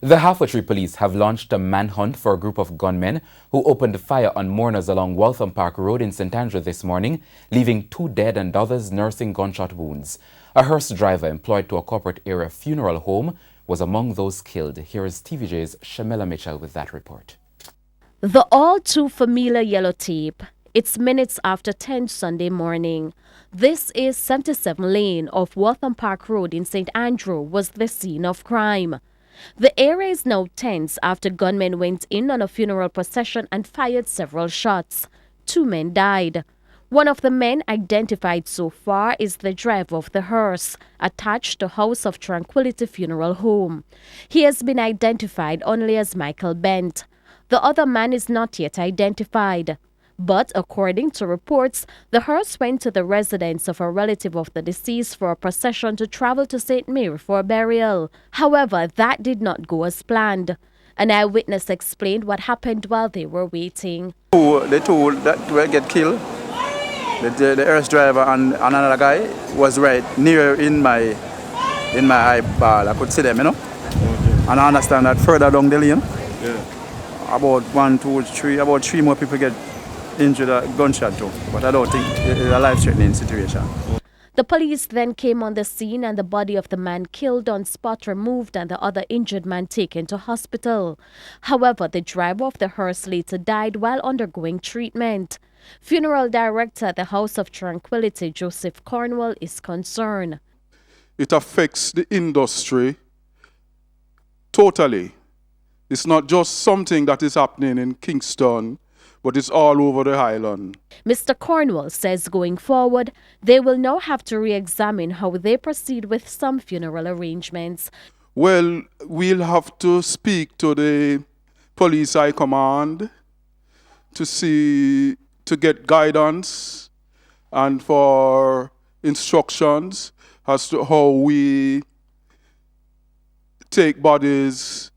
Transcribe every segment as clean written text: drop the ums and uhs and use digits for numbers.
The Half-Tree police have launched a manhunt for a group of gunmen who opened fire on mourners along Waltham Park Road in St. Andrew this morning, leaving 2 dead and others nursing gunshot wounds. A hearse driver employed to a corporate area funeral home was among those killed. Here is TVJ's Shamela Mitchell with that report. The all-too-familiar yellow tape. It's minutes after 10 Sunday morning. This is 77 Lane of Waltham Park Road in St. Andrew was the scene of crime. The area is now tense after gunmen went in on a funeral procession and fired several shots. 2 men died. One of the men identified so far is the driver of the hearse, attached to House of Tranquility Funeral Home. He has been identified only as Michael Bent. The other man is not yet identified. But according to reports, the hearse went to the residence of a relative of the deceased for a procession to travel to St. Mary for a burial. However, that did not go as planned. An eyewitness explained what happened while they were waiting. The two that will get killed, the hearse driver and another guy, was right near in my eyeball. I could see them, you know. Okay. And I understand that further down the lane, about 1, 2, 3, about 3 more people get injured a gunshot too, but I don't think it's a life-threatening situation. The police then came on the scene and the body of the man killed on spot removed and the other injured man taken to hospital. However, the driver of the hearse later died while undergoing treatment. Funeral director at the House of Tranquility, Joseph Cornwall, is concerned. It affects the industry totally. It's not just something that is happening in Kingston, but it's all over the island. Mr. Cornwall says going forward, they will now have to re-examine how they proceed with some funeral arrangements. Well, we'll have to speak to the police high command to get guidance and for instructions as to how we take bodies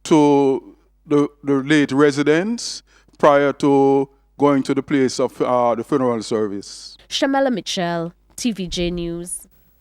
to the late residents prior to going to the place of the funeral service. Shamela Mitchell, TVJ News.